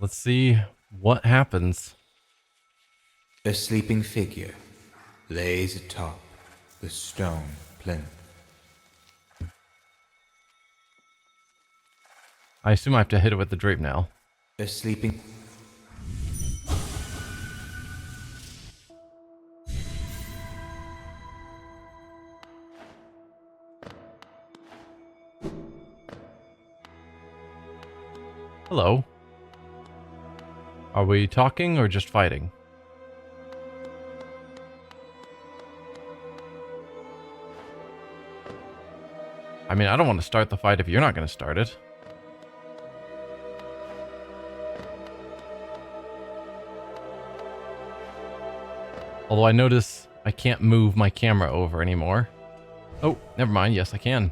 Let's see what happens. A sleeping figure lays atop the stone plinth. I assume I have to hit it with the drape now. A sleeping... Hello. Are we talking or just fighting? I mean, I don't want to start the fight if you're not going to start it. Although I notice I can't move my camera over anymore. Oh, never mind. Yes, I can.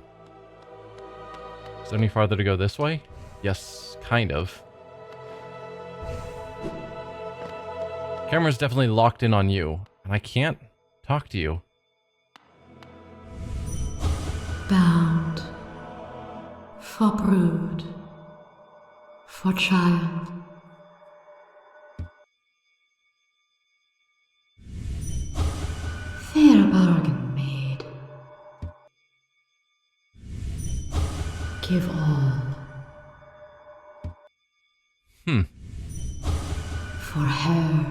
Is there any farther to go this way? Yes, kind of. Camera's definitely locked in on you, and I can't talk to you. Bound for brood, for child. Fair bargain made. Give all. For her.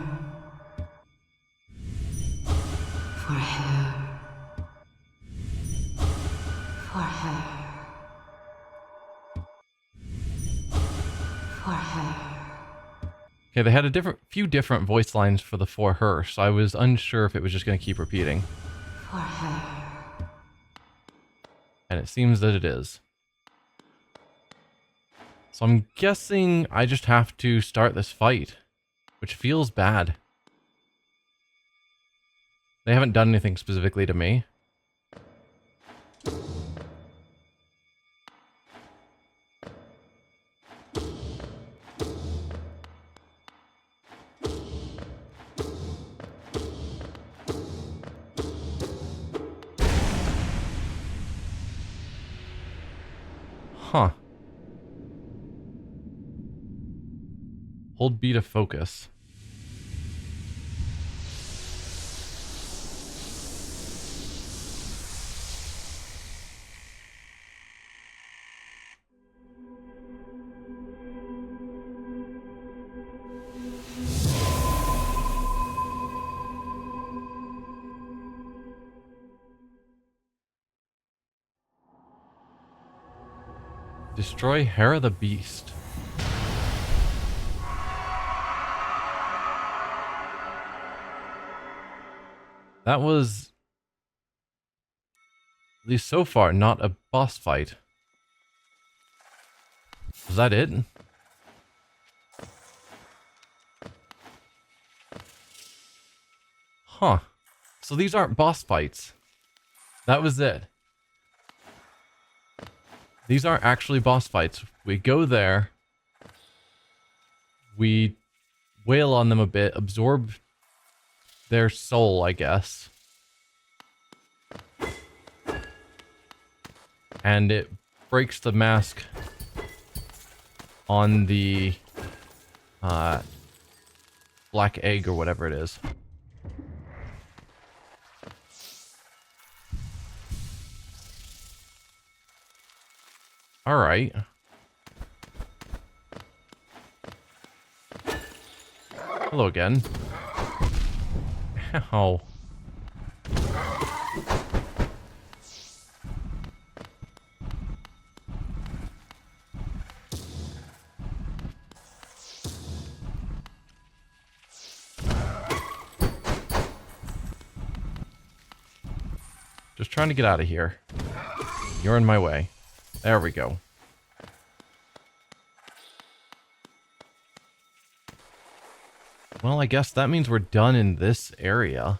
For her. For her. For her. Okay, they had a few different voice lines for the for her, so I was unsure if it was just going to keep repeating. For her. And it seems that it is. So I'm guessing I just have to start this fight, which feels bad. They haven't done anything specifically to me. Huh. Hold B to focus. Destroy Herrah the Beast. That was, at least so far, not a boss fight. Was that it? Huh. So these aren't boss fights. That was it. These aren't actually boss fights. We go there. We wail on them a bit, absorb their soul, I guess. And it breaks the mask on the black egg or whatever it is. All right. Hello again. Ow. Just trying to get out of here. You're in my way. There we go. Well, I guess that means we're done in this area.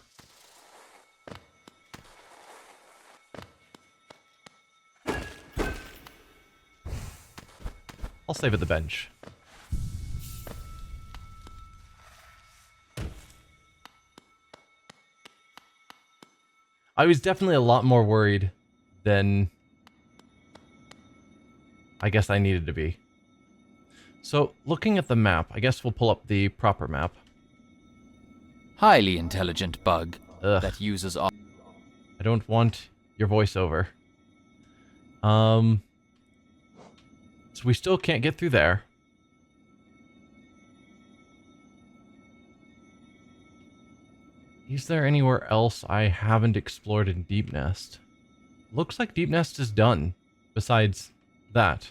I'll save at the bench. I was definitely a lot more worried than I guess I needed to be. So, looking at the map, I guess we'll pull up the proper map. Highly intelligent bug Ugh. that uses I don't want your voiceover. So we still can't get through there. Is there anywhere else I haven't explored in Deep Nest? Looks like Deep Nest is done, besides that.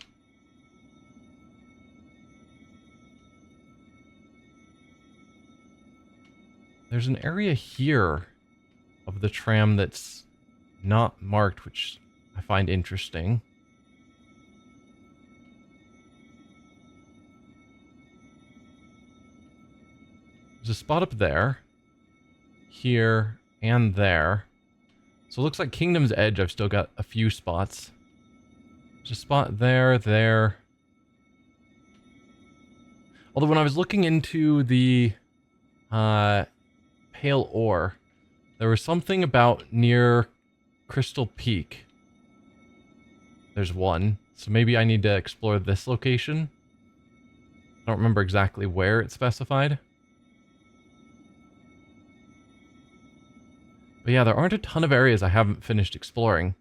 There's an area here of the tram that's not marked, which I find interesting. There's a spot up there, here, and there. So it looks like Kingdom's Edge, I've still got a few spots. There's a spot there, there. Although when I was looking into the Pale Ore, there was something about near Crystal Peak. There's one. So maybe I need to explore this location. I don't remember exactly where it's specified. But yeah, there aren't a ton of areas I haven't finished exploring.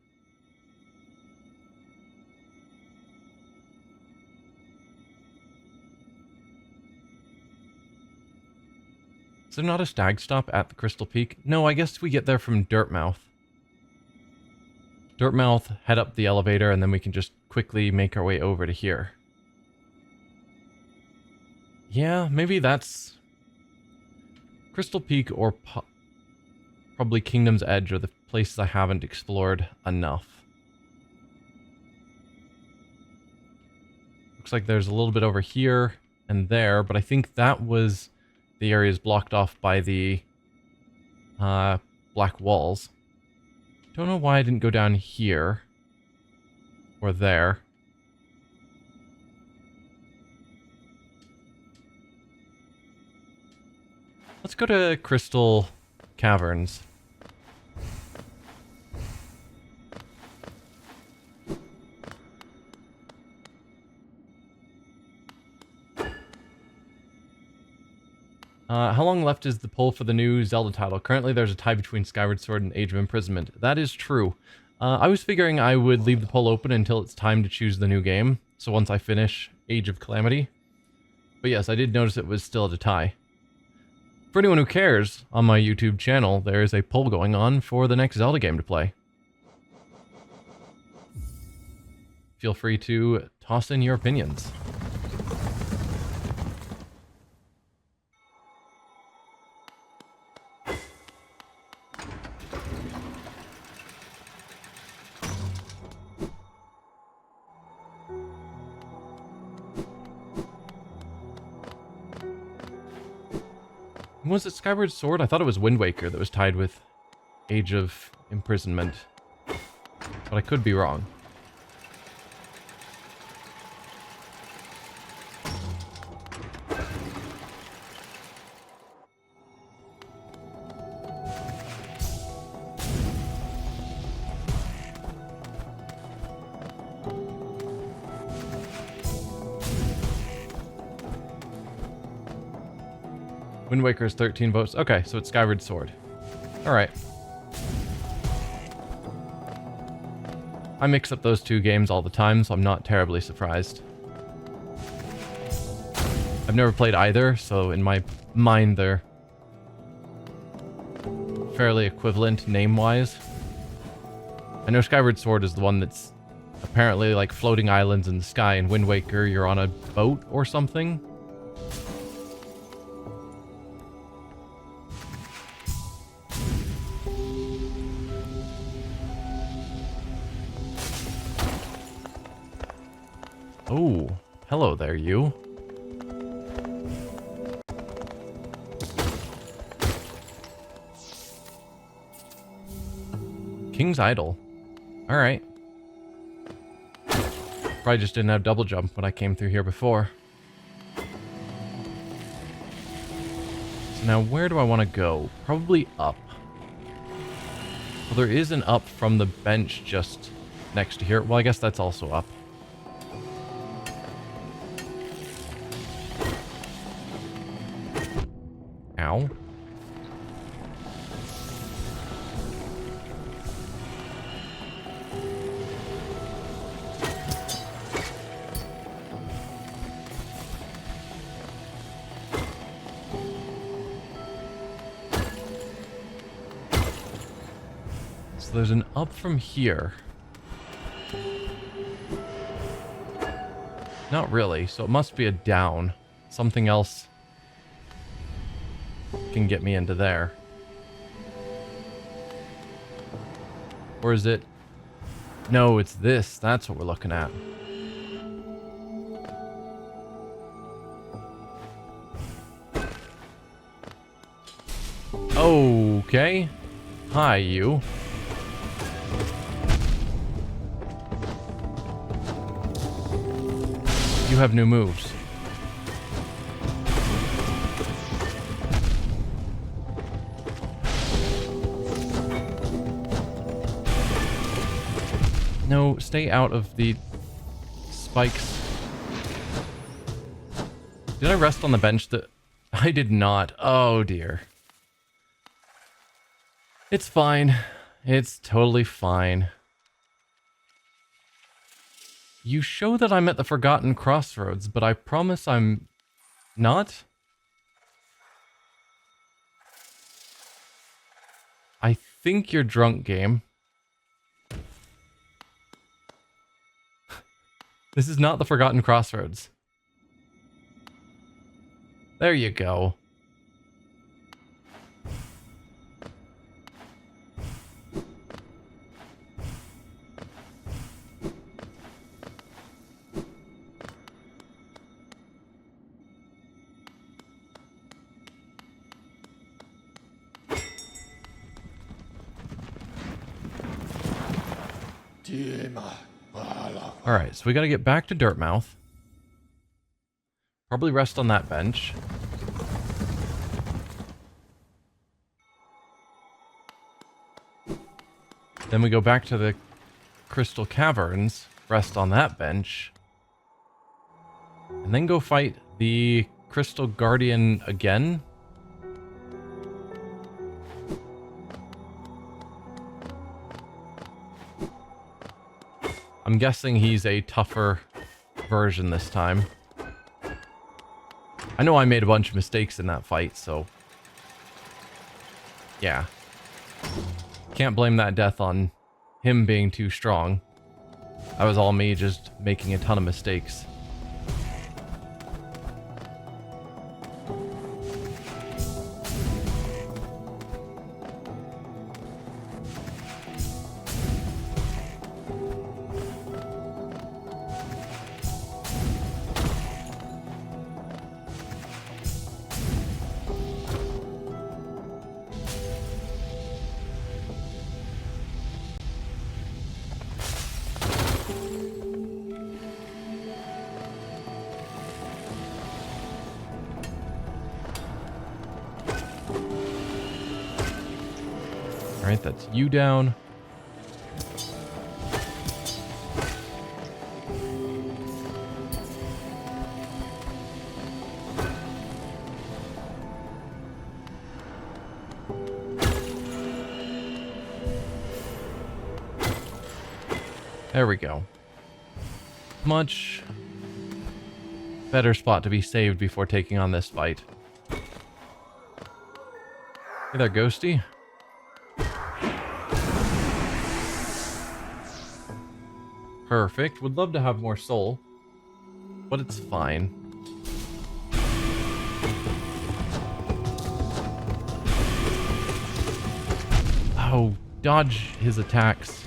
Is there not a stag stop at the Crystal Peak? No, I guess we get there from Dirtmouth. Dirtmouth, head up the elevator, and then we can just quickly make our way over to here. Yeah, maybe that's Crystal Peak or probably Kingdom's Edge are the places I haven't explored enough. Looks like there's a little bit over here and there, but I think that was the areas blocked off by the black walls. Don't know why I didn't go down here or there. Let's go to Crystal Caverns. How long left is the poll for the new Zelda title? Currently there's a tie between Skyward Sword and Age of Imprisonment. That is true. I was figuring I would leave the poll open until it's time to choose the new game. So once I finish Age of Calamity. But yes, I did notice it was still at a tie. For anyone who cares, on my YouTube channel, there is a poll going on for the next Zelda game to play. Feel free to toss in your opinions. Was it Skyward Sword? I thought it was Wind Waker that was tied with Age of Imprisonment. But I could be wrong. Wind Waker is 13 votes. Okay, so it's Skyward Sword. Alright. I mix up those two games all the time, so I'm not terribly surprised. I've never played either, so in my mind they're fairly equivalent name-wise. I know Skyward Sword is the one that's apparently like floating islands in the sky, and Wind Waker you're on a boat or something. Oh, hello there, you. King's Idol. Alright. Probably just didn't have double jump when I came through here before. So now where do I want to go? Probably up. Well, there is an up from the bench just next to here. Well, I guess that's also up. Ow. So there's an up from here. Not really, so it must be a down. Something else can get me into there. Or is it? No, it's this. That's what we're looking at. Okay. Hi, you. You have new moves. No, stay out of the spikes. Did I rest on the bench? I did not. Oh dear. It's fine. It's totally fine. You show that I'm at the Forgotten Crossroads, but I promise I'm not. I think you're drunk, game. This is not the Forgotten Crossroads. There you go. Alright, so we gotta get back to Dirtmouth. Probably rest on that bench. Then we go back to the Crystal Caverns, rest on that bench. And then go fight the Crystal Guardian again. I'm guessing he's a tougher version this time. I know I made a bunch of mistakes in that fight, so... yeah. Can't blame that death on him being too strong. That was all me just making a ton of mistakes. Alright, that's you down. There we go. Much better spot to be saved before taking on this fight. Hey there, Ghosty. Perfect. Would love to have more soul, but it's fine. Oh, dodge his attacks.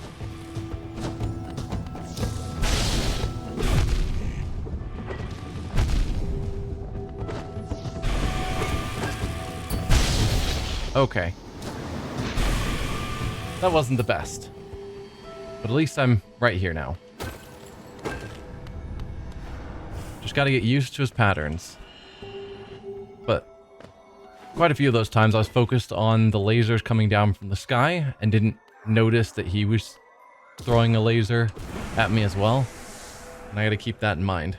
Okay. That wasn't the best. But at least I'm right here now. Just gotta get used to his patterns. But quite a few of those times I was focused on the lasers coming down from the sky and didn't notice that he was throwing a laser at me as well. And I gotta keep that in mind.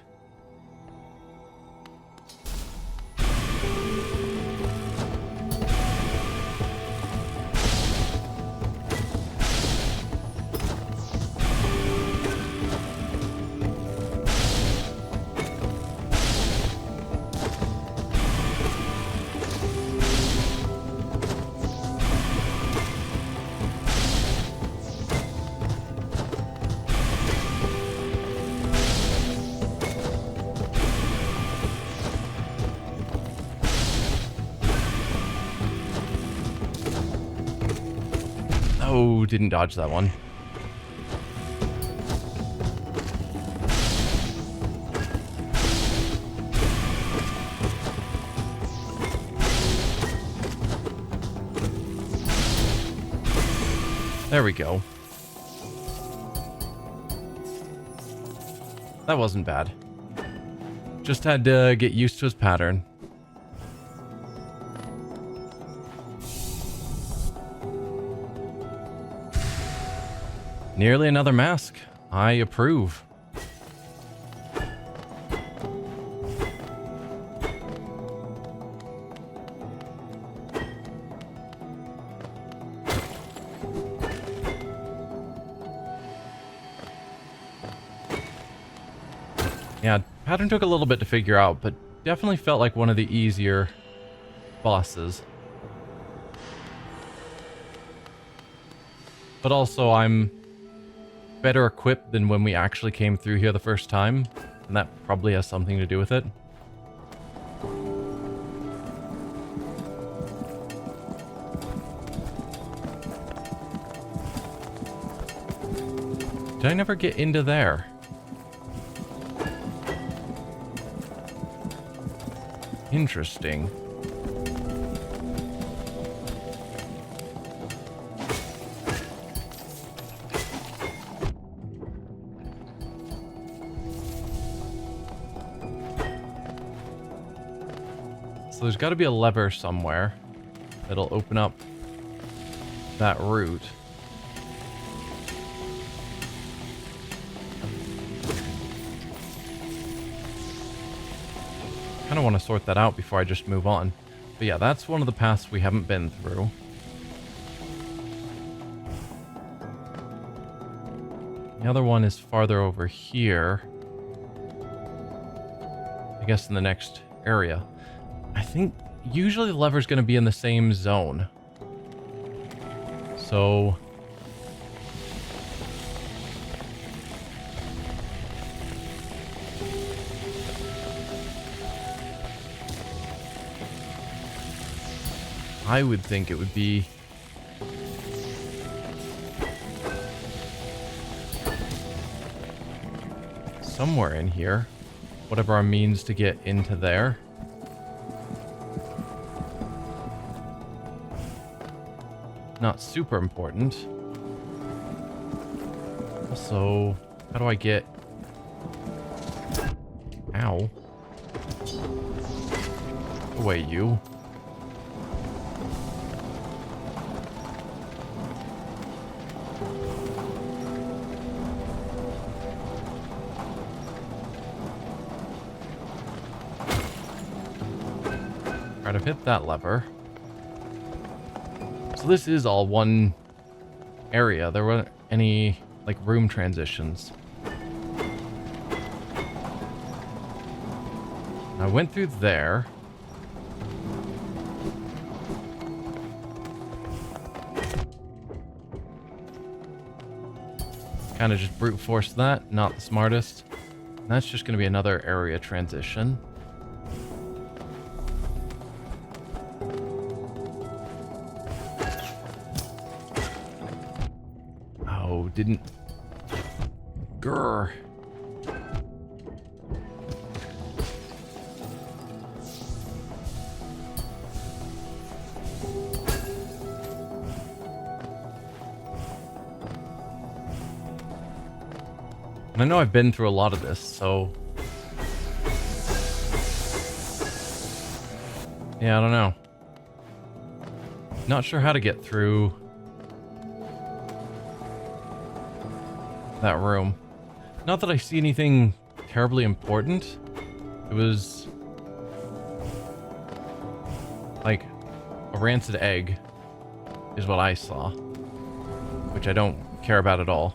Oh, didn't dodge that one. There we go. That wasn't bad. Just had to get used to his pattern. Nearly another mask. I approve. Yeah, pattern took a little bit to figure out, but definitely felt like one of the easier bosses. But also, I'm better equipped than when we actually came through here the first time, and that probably has something to do with it. Did I never get into there? Interesting. So there's got to be a lever somewhere that'll open up that route. I kind of want to sort that out before I just move on. But yeah, that's one of the paths we haven't been through. The other one is farther over here. I guess in the next area. I think usually the lever's going to be in the same zone. So I would think it would be somewhere in here. Whatever our means to get into there. Not super important. Also, how do I get... Ow. Away, you. Alright, I've hit that lever. So this is all one area. There weren't any, like, room transitions. I went through there. Kind of just brute force that. Not the smartest. And that's just going to be another area transition. Didn't. Grr. And I know I've been through a lot of this, so... Yeah, I don't know. Not sure how to get through... that room. Not that I see anything terribly important. It was like a rancid egg is what I saw, which I don't care about at all.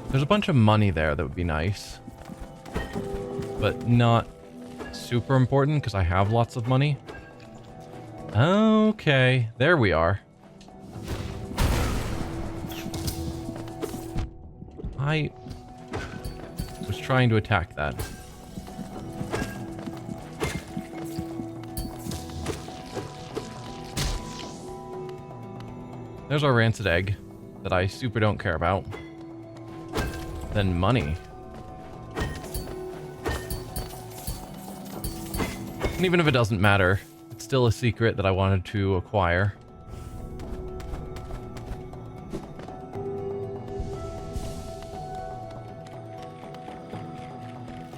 There's a bunch of money there that would be nice, but not super important because I have lots of money. Okay, there we are. I was trying to attack that. There's our rancid egg that I super don't care about. Then money. And even if it doesn't matter, it's still a secret that I wanted to acquire.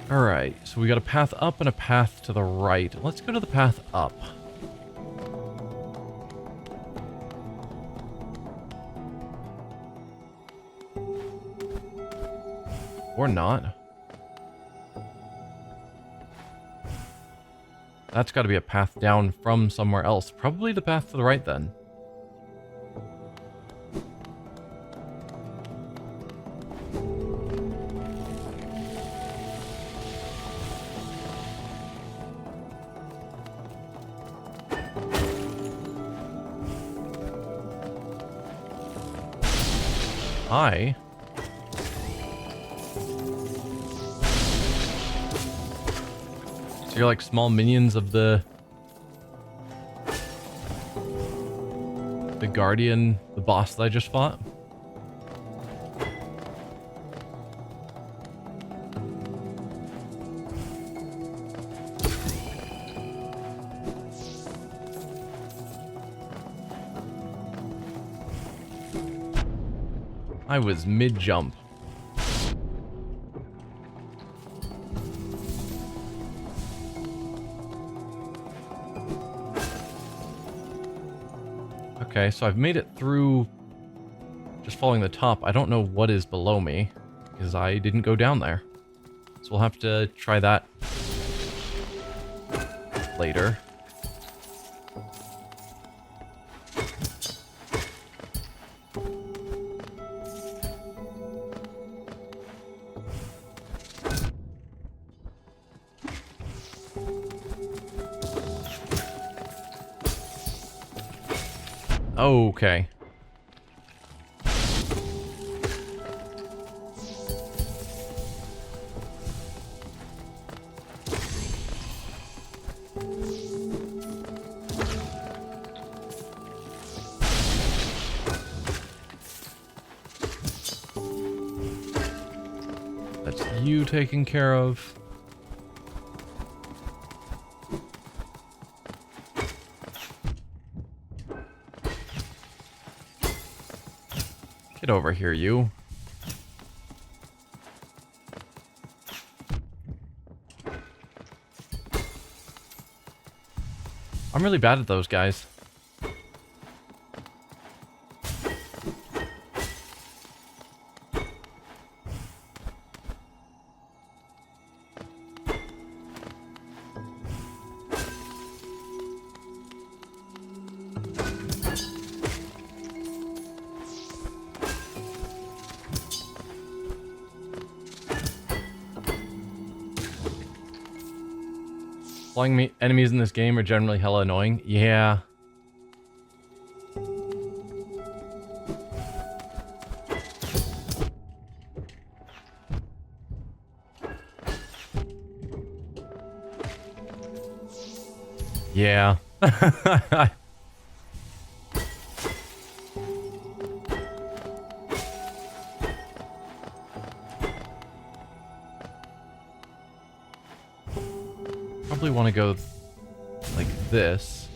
Alright, so we got a path up and a path to the right. Let's go to the path up. Or not. That's got to be a path down from somewhere else. Probably the path to the right then. Hi. So you're like small minions of the Guardian, the boss that I just fought? I was mid-jump. Okay, so I've made it through just following the top. I don't know what is below me because I didn't go down there. So we'll have to try that later. Okay. That's you taken care of. Get over here, you. I'm really bad at those guys. Flying enemies in this game are generally hella annoying. Yeah. Yeah. Probably want to go like this.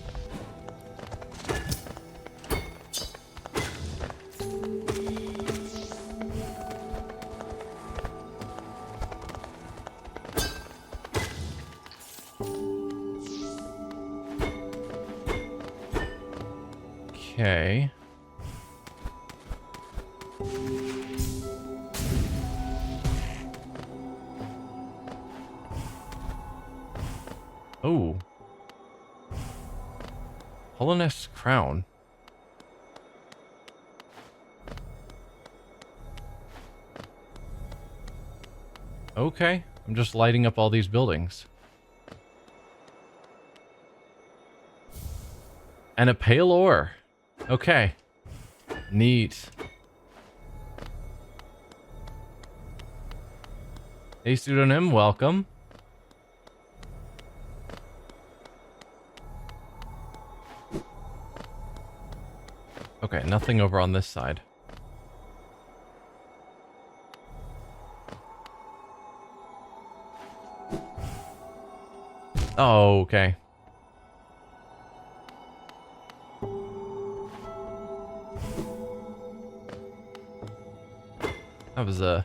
Okay. Oh. Hollownest crown. Okay. I'm just lighting up all these buildings. And a pale ore. Okay. Neat. Hey, pseudonym, welcome. Okay, nothing over on this side. Oh, okay. That was a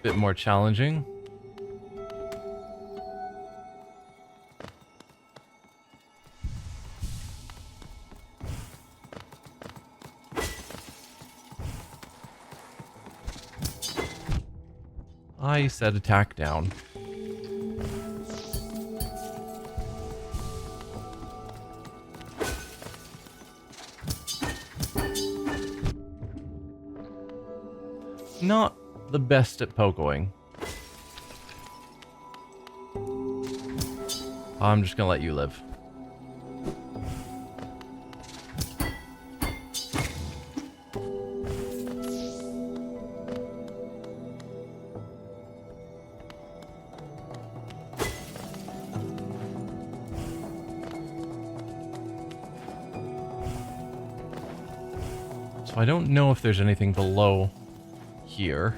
bit more challenging. I said attack down. Not the best at pogoing. I'm just gonna let you live. So I don't know if there's anything below here.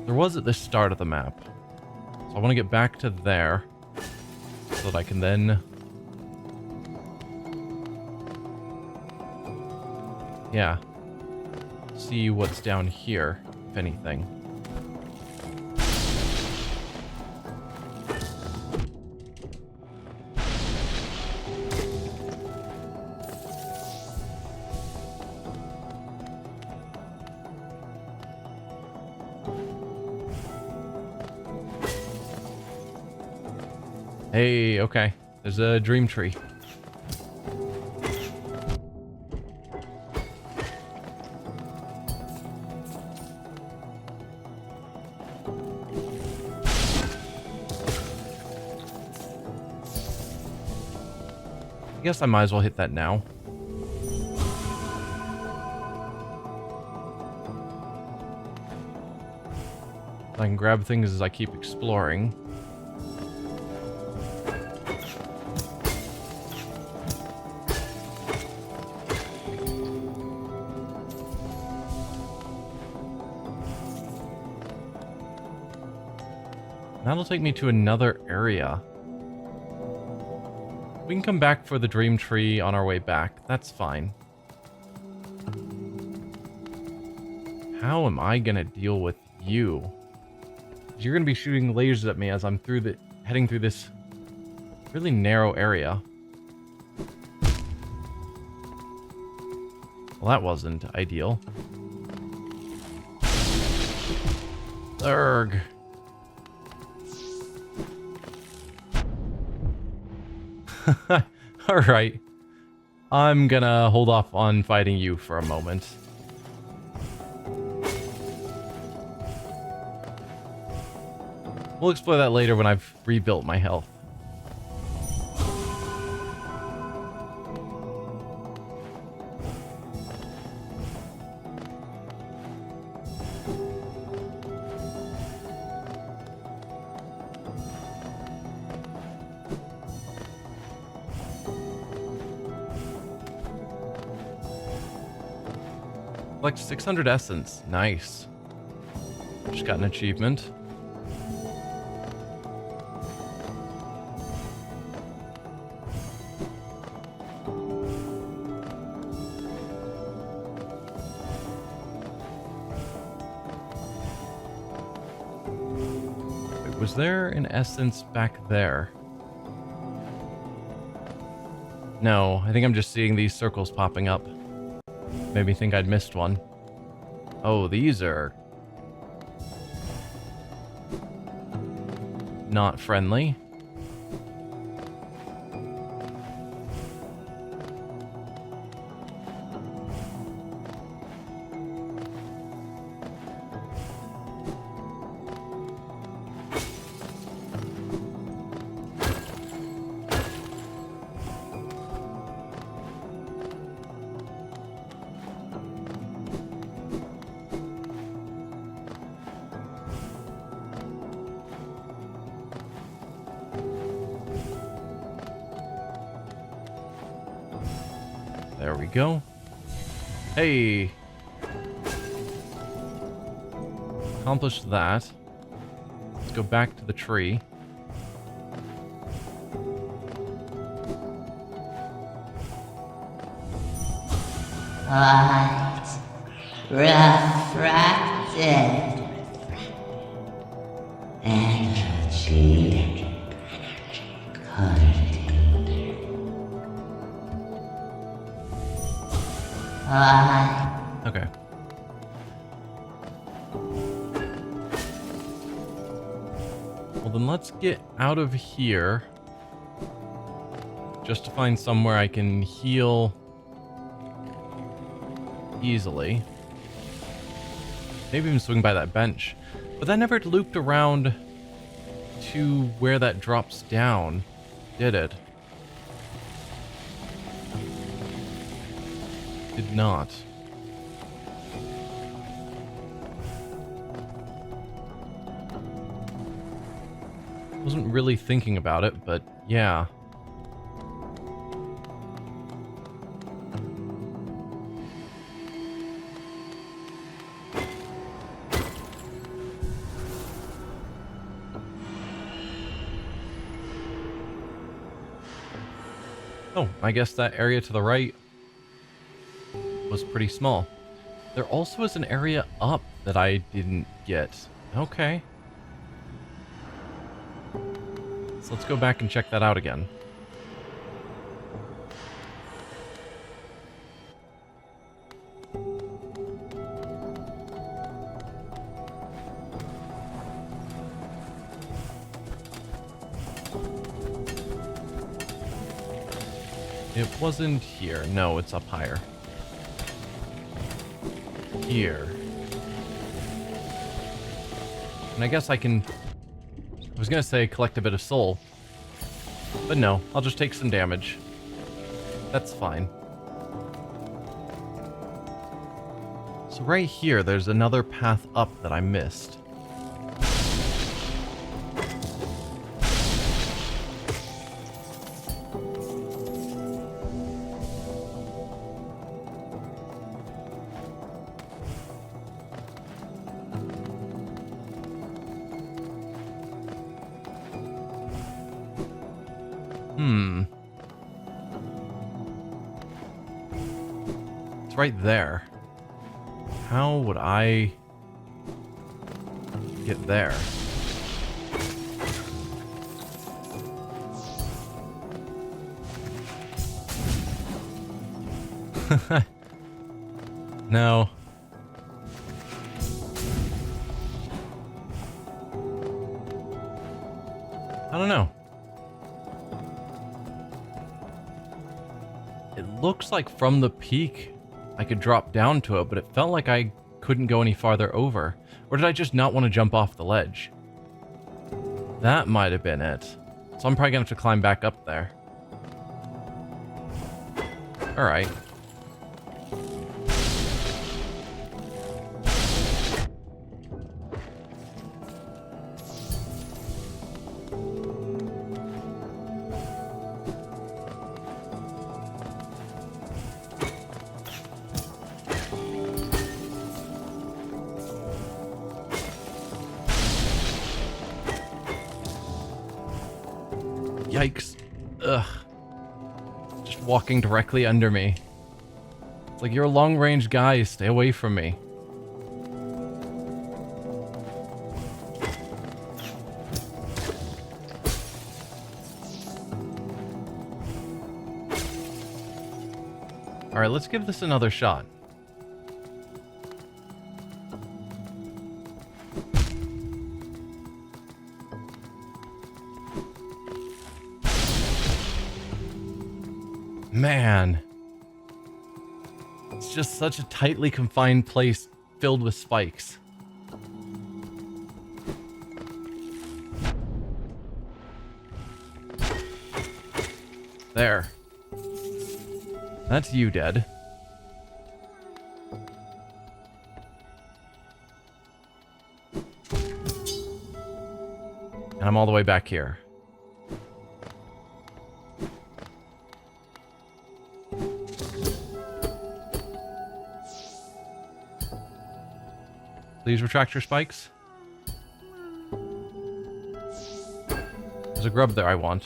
There was at the start of the map. So I want to get back to there so that I can then... yeah. See what's down here, if anything. Hey, okay. There's a dream tree. I guess I might as well hit that now. I can grab things as I keep exploring. That'll take me to another area. We can come back for the dream tree on our way back. That's fine. How am I gonna deal with you? You're gonna be shooting lasers at me as I'm heading through this really narrow area. Well, that wasn't ideal. Urgh. Alright. I'm gonna hold off on fighting you for a moment. We'll explore that later when I've rebuilt my health. Collect 600 essence. Nice. Just got an achievement. Wait, was there an essence back there? No, I think I'm just seeing these circles popping up. Made me think I'd missed one. Oh, these are not friendly. There we go. Hey! Accomplished that. Let's go back to the tree. Light refracted. Energy contained. Light. Okay. Well, then let's get out of here. Just to find somewhere I can heal easily. Maybe even swing by that bench. But that never looped around to where that drops down, did it? Did not. Wasn't really thinking about it, but yeah. Oh, I guess that area to the right was pretty small. There also is an area up that I didn't get. Okay. So let's go back and check that out again. It wasn't here. No, it's up higher. Here. And I guess I can... I was gonna say collect a bit of soul. But no, I'll just take some damage. That's fine. So right here, there's another path up that I missed. It's right there. How would I get there? No. I don't know. It looks like from the peak I could drop down to it, but it felt like I couldn't go any farther over. Or did I just not want to jump off the ledge? That might have been it. So I'm probably gonna have to climb back up there. Alright. Yikes. Ugh. Just walking directly under me. It's like, you're a long-range guy, stay away from me. Alright, let's give this another shot. Man. It's just such a tightly confined place filled with spikes. There. That's you dead. And I'm all the way back here. Please retract your spikes. There's a grub there I want.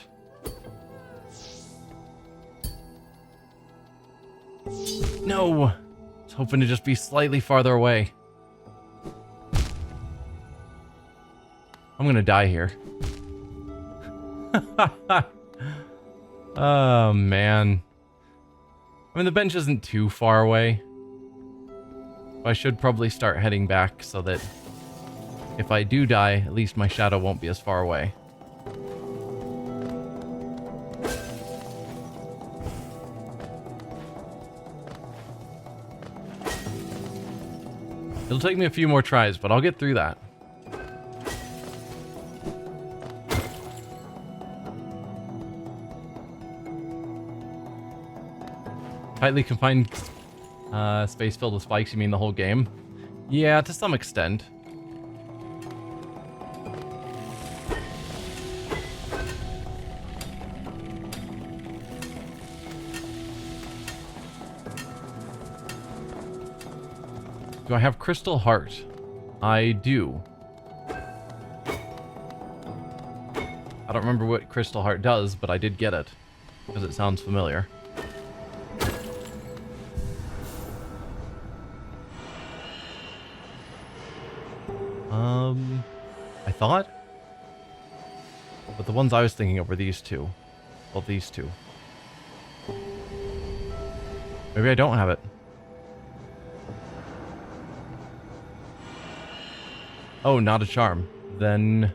No! I was hoping to just be slightly farther away. I'm gonna die here. Oh, man. I mean, the bench isn't too far away. I should probably start heading back so that if I do die, at least my shadow won't be as far away. It'll take me a few more tries, but I'll get through that. Tightly confined space filled with spikes, you mean the whole game? Yeah, to some extent. Do I have Crystal Heart? I do. I don't remember what Crystal Heart does, but I did get it, because it sounds familiar. I thought? But the ones I was thinking of were these two. Well, these two. Maybe I don't have it. Oh, not a charm. Then...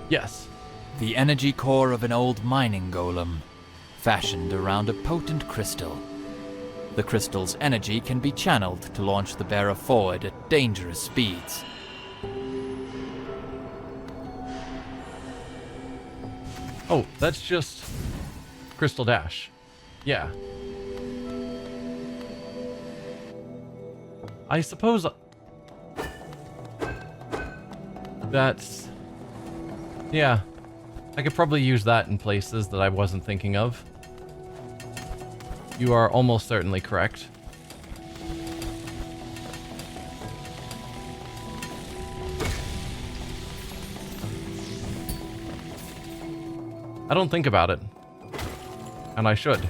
yes. The energy core of an old mining golem, fashioned around a potent crystal. The crystal's energy can be channeled to launch the bearer forward at dangerous speeds. Oh, that's just Crystal Dash. Yeah. I suppose that's... yeah. I could probably use that in places that I wasn't thinking of. You are almost certainly correct. I don't think about it. And I should.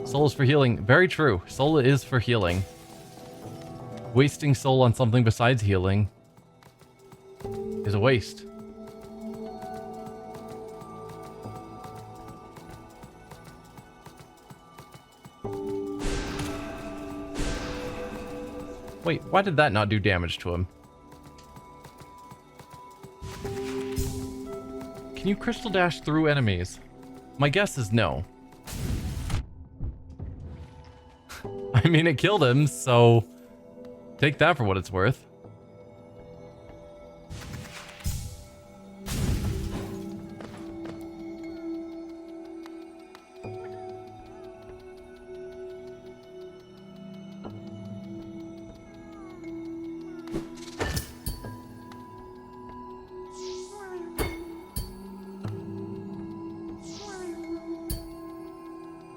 Soul is for healing. Very true. Soul is for healing. Wasting soul on something besides healing is a waste. Wait, why did that not do damage to him? Can you crystal dash through enemies? My guess is no. I mean, it killed him, so take that for what it's worth.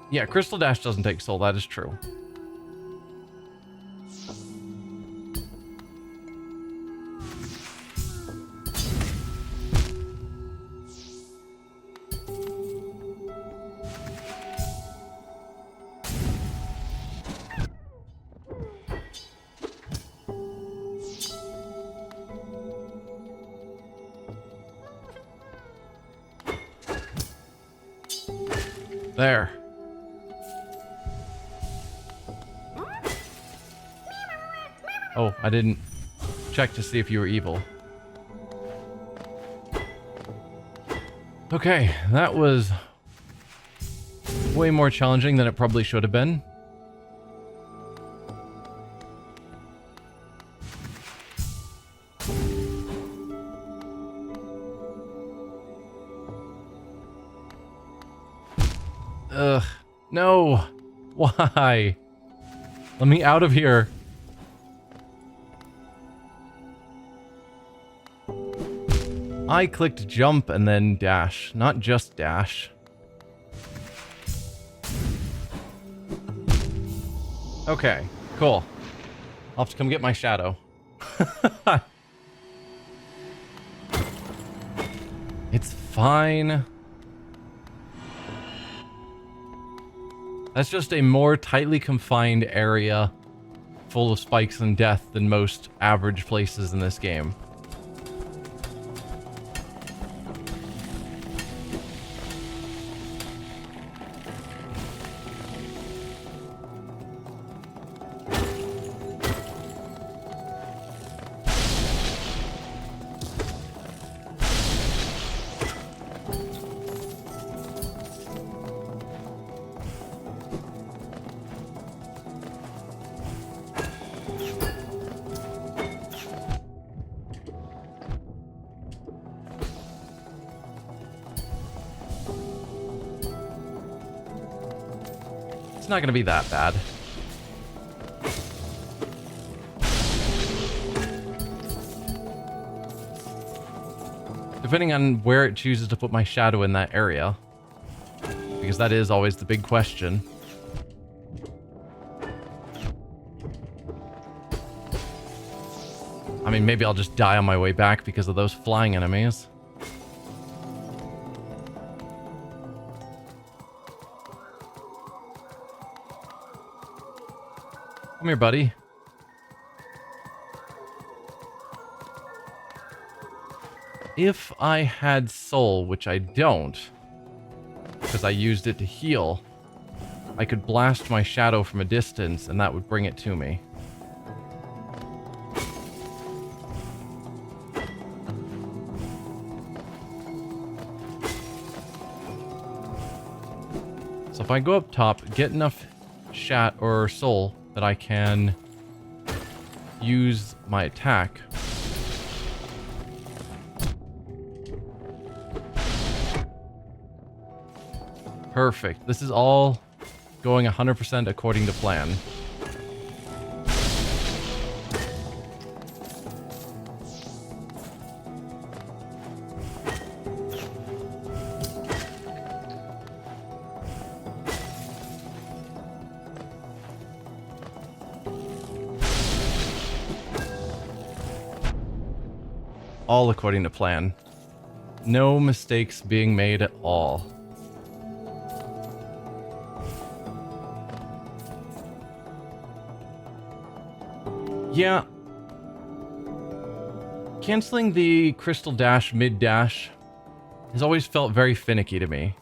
Yeah, Crystal Dash doesn't take soul, that is true. There. Oh, I didn't check to see if you were evil. Okay, that was Way more challenging than it probably should have been. Ugh. No. Why? Let me out of here. I clicked jump and then dash, not just dash. Okay, cool. I'll have to come get my shadow. It's fine. That's just a more tightly confined area full of spikes and death than most average places in this game. It's not going to be that bad. Depending on where it chooses to put my shadow in that area. Because that is always the big question. I mean, maybe I'll just die on my way back because of those flying enemies. Come here, buddy. If I had soul, which I don't, because I used it to heal, I could blast my shadow from a distance and that would bring it to me. So if I go up top, get enough shat or soul that I can use my attack. Perfect. This is all going 100% according to plan. All according to plan. No mistakes being made at all. Yeah. Canceling the crystal dash mid-dash has always felt very finicky to me.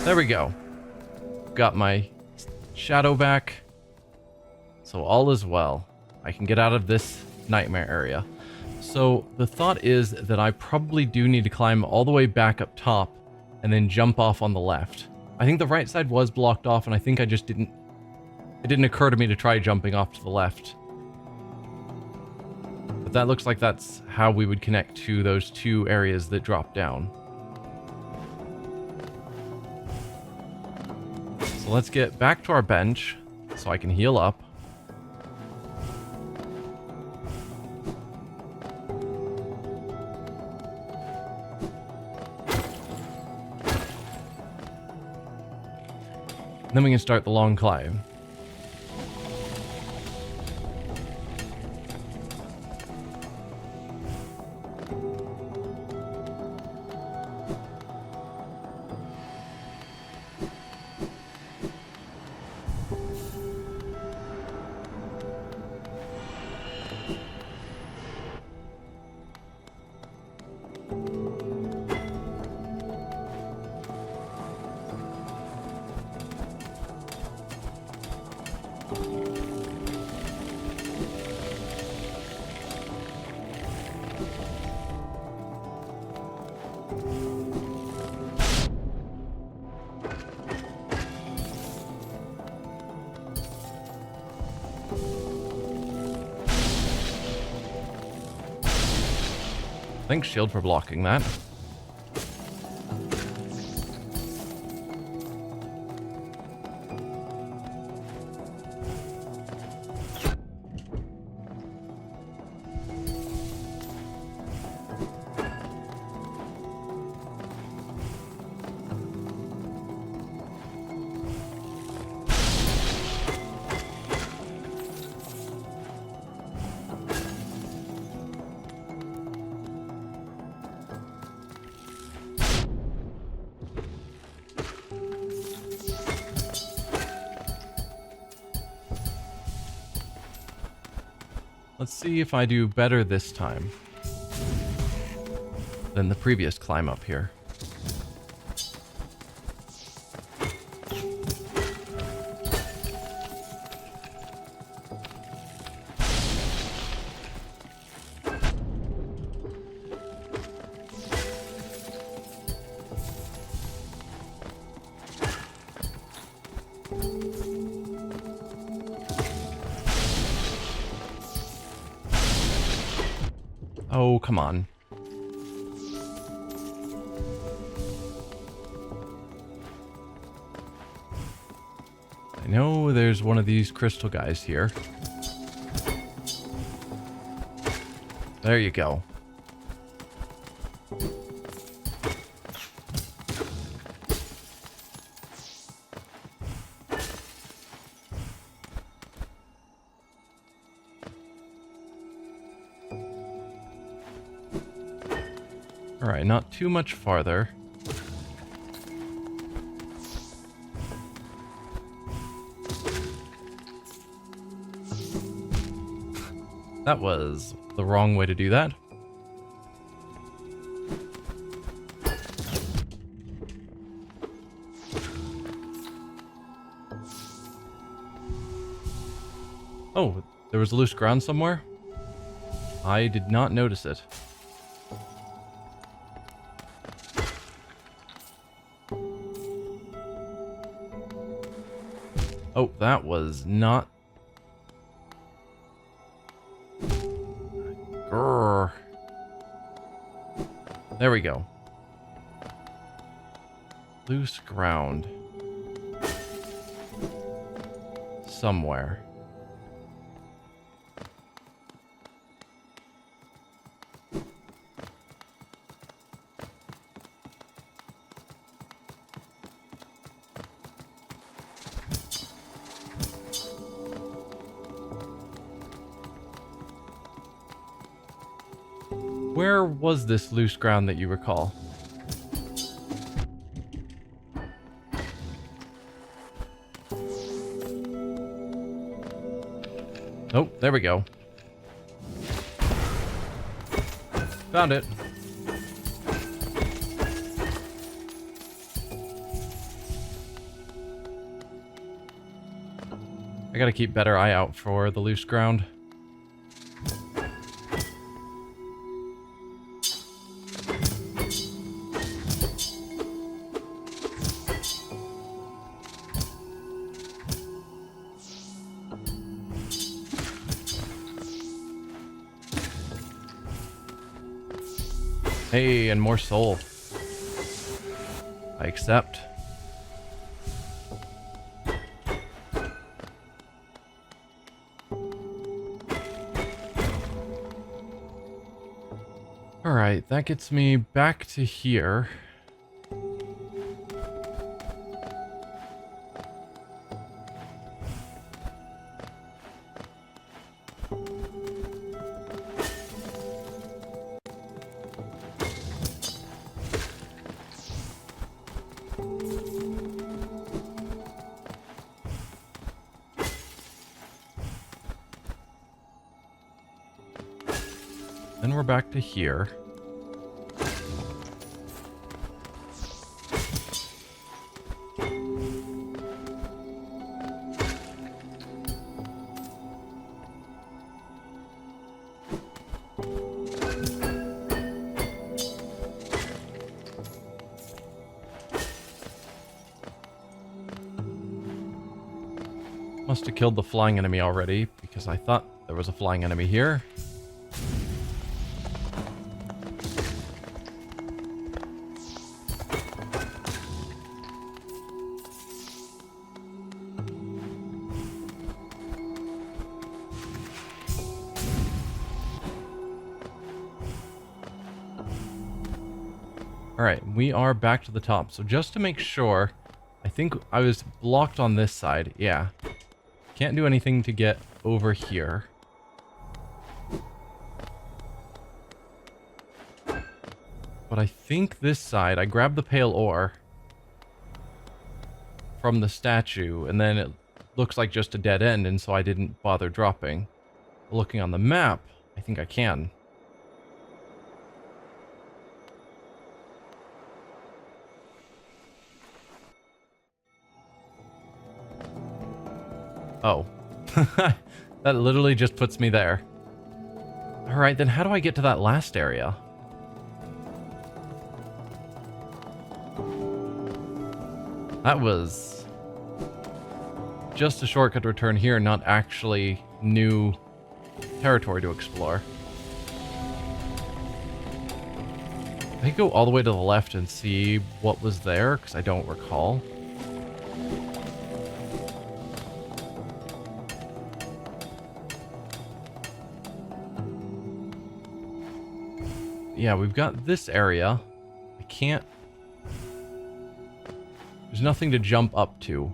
There we go. Got my shadow back. So all is well. I can get out of this nightmare area. So the thought is that I probably do need to climb all the way back up top and then jump off on the left. I think the right side was blocked off and I think I just didn't... It didn't occur to me to try jumping off to the left. But that looks like that's how we would connect to those two areas that drop down. So let's get back to our bench so I can heal up. Then we can start the long climb. Thanks, shield, for blocking that. Let's see if I do better this time than the previous climb up here. Oh, come on. I know there's one of these crystal guys here. There you go. Alright, not too much farther. That was the wrong way to do that. Oh, there was loose ground somewhere? I did not notice it. Oh, that was not... Grrr. There we go. Loose ground. Somewhere. Where was this loose ground that you recall? Oh, there we go. Found it. I gotta keep better eye out for the loose ground. Hey, and more soul. I accept. Alright, that gets me back to here. Then we're back to here. Must have killed the flying enemy already, because I thought there was a flying enemy here. Alright, we are back to the top. So just to make sure, I think I was blocked on this side. Yeah. Can't do anything to get over here. But I think this side, I grabbed the pale ore from the statue, and then it looks like just a dead end, and so I didn't bother dropping. Looking on the map, I think I can. Oh. That literally just puts me there. Alright, then how do I get to that last area? That was just a shortcut to return here, not actually new territory to explore. I could go all the way to the left and see what was there, because I don't recall. Yeah, we've got this area. I can't... There's nothing to jump up to.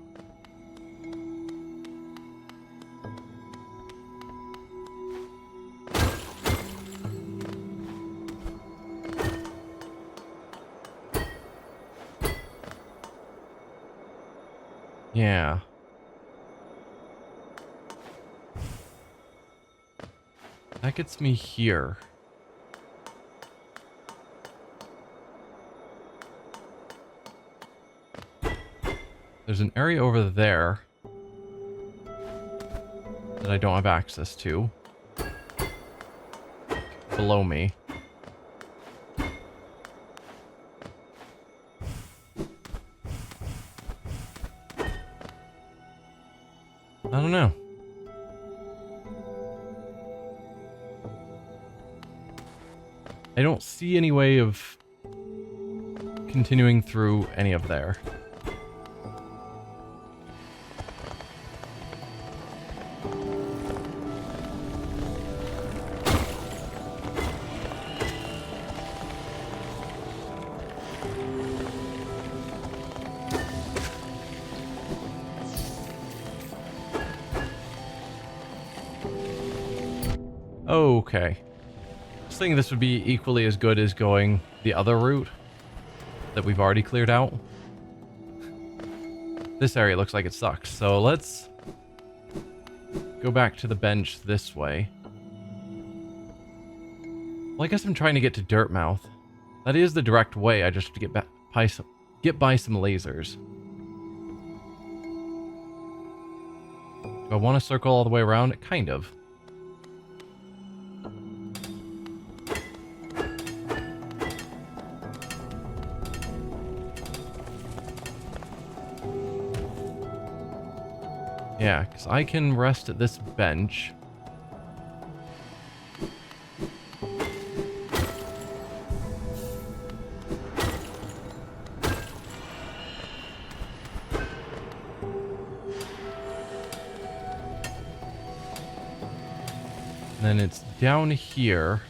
Yeah. That gets me here. There's an area over there that I don't have access to. Below me. I don't know. I don't see any way of continuing through any of there. Okay. I was thinking this would be equally as good as going the other route that we've already cleared out. This area looks like it sucks, so let's go back to the bench this way. Well, I guess I'm trying to get to Dirtmouth. That is the direct way, I just have to get by some lasers. Do I want to circle all the way around? Kind of. Yeah, because I can rest at this bench. And then it's down here.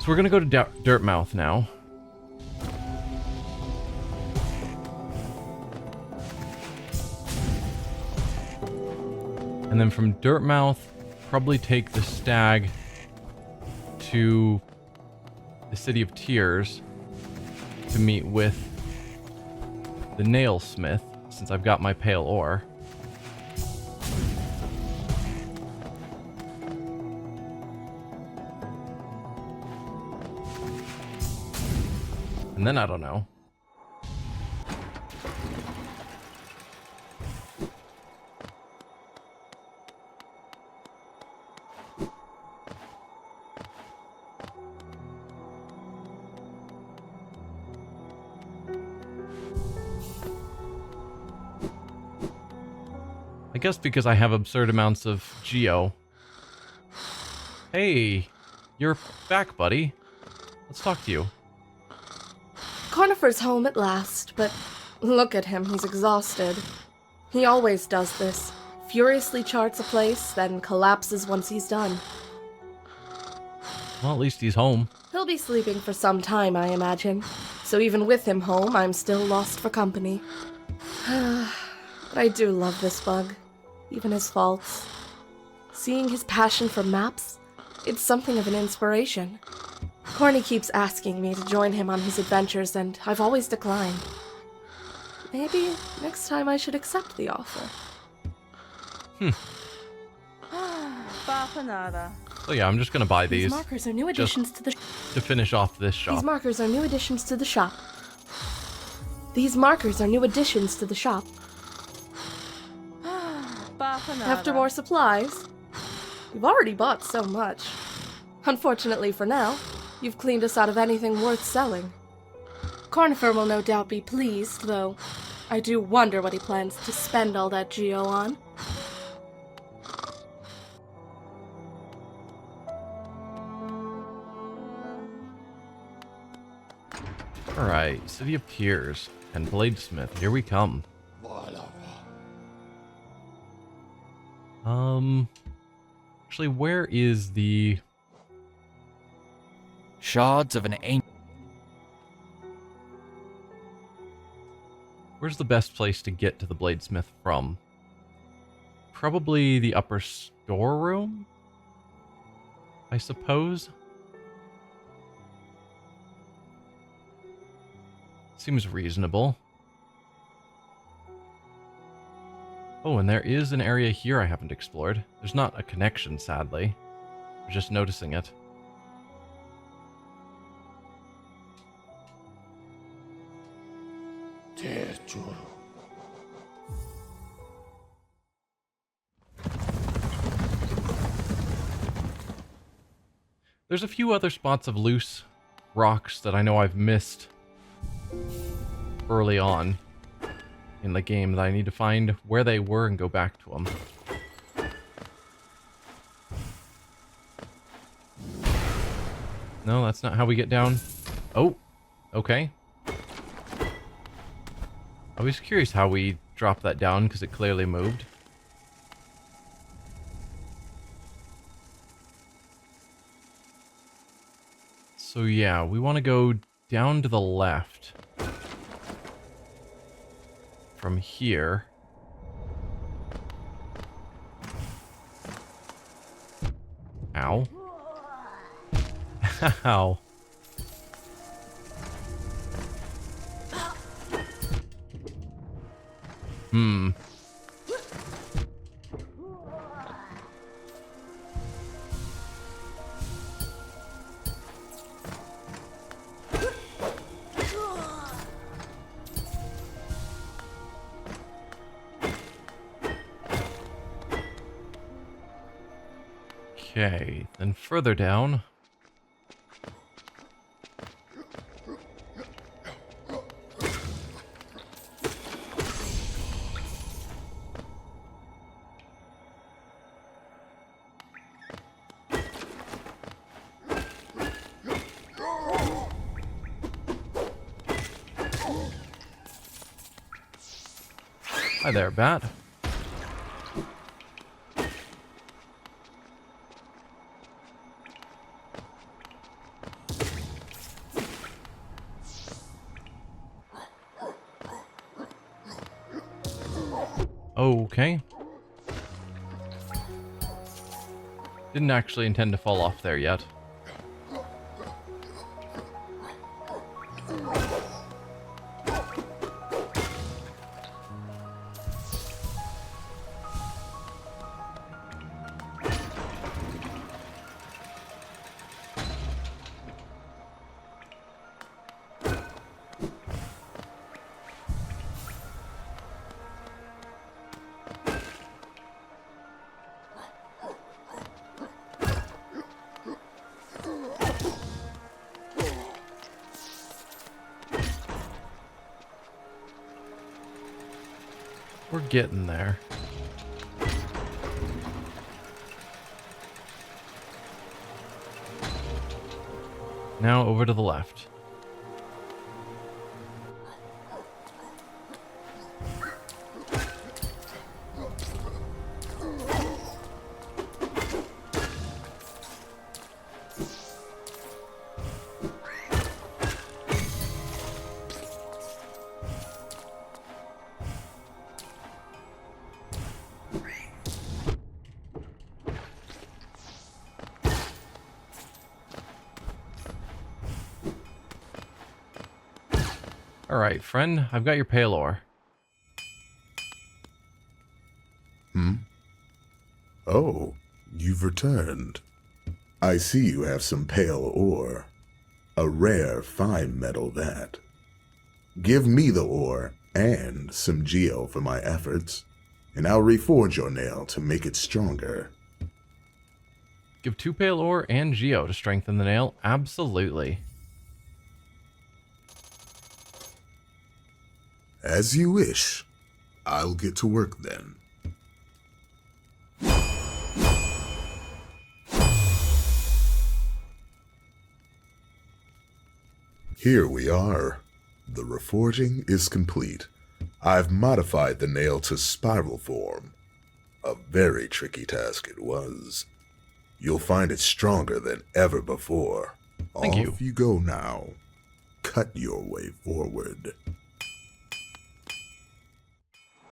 So we're gonna go to Dirtmouth now. And then from Dirtmouth, probably take the stag to the City of Tears to meet with the nailsmith, since I've got my pale ore. And then I don't know. I guess because I have absurd amounts of geo. Hey, you're back, buddy. Let's talk to you. Cornifer's home at last, but look at him, he's exhausted. He always does this. Furiously charts a place, then collapses once he's done. Well, at least he's home. He'll be sleeping for some time, I imagine. So even with him home, I'm still lost for company. But I do love this bug, even his faults. Seeing his passion for maps, it's something of an inspiration. Corny keeps asking me to join him on his adventures, and I've always declined. Maybe next time I should accept the offer. So yeah, I'm just gonna buy these markers are new additions to the to finish off this shop. These markers are new additions to the shop. These markers are new additions to the shop. After more supplies? You've already bought so much. Unfortunately for now, you've cleaned us out of anything worth selling. Cornifer will no doubt be pleased, though I do wonder what he plans to spend all that geo on. Alright, City of Tears and Bladesmith, here we come. Actually, where is the... Shards of an ancient... Where's the best place to get to the Bladesmith from? Probably the upper storeroom? I suppose? Seems reasonable. Oh, and there is an area here I haven't explored. There's not a connection, sadly. I'm just noticing it. There's a few other spots of loose rocks that I know I've missed early on in the game that I need to find where they were and go back to them. No, that's not how we get down. Oh, okay. I was curious how we dropped that down because it clearly moved. So yeah, we want to go down to the left from here. Ow. Ow. Okay, then further down. Hi there, bat. Okay. Didn't actually intend to fall off there yet. We're getting there. Now over to the left. Alright, friend, I've got your pale ore. Oh, you've returned. I see you have some pale ore. A rare, fine metal, that. Give me the ore and some geo for my efforts, and I'll reforge your nail to make it stronger. Give 2 pale ore and geo to strengthen the nail? Absolutely. As you wish. I'll get to work then. Here we are. The reforging is complete. I've modified the nail to spiral form. A very tricky task it was. You'll find it stronger than ever before. Thank you. Off you go now. Cut your way forward.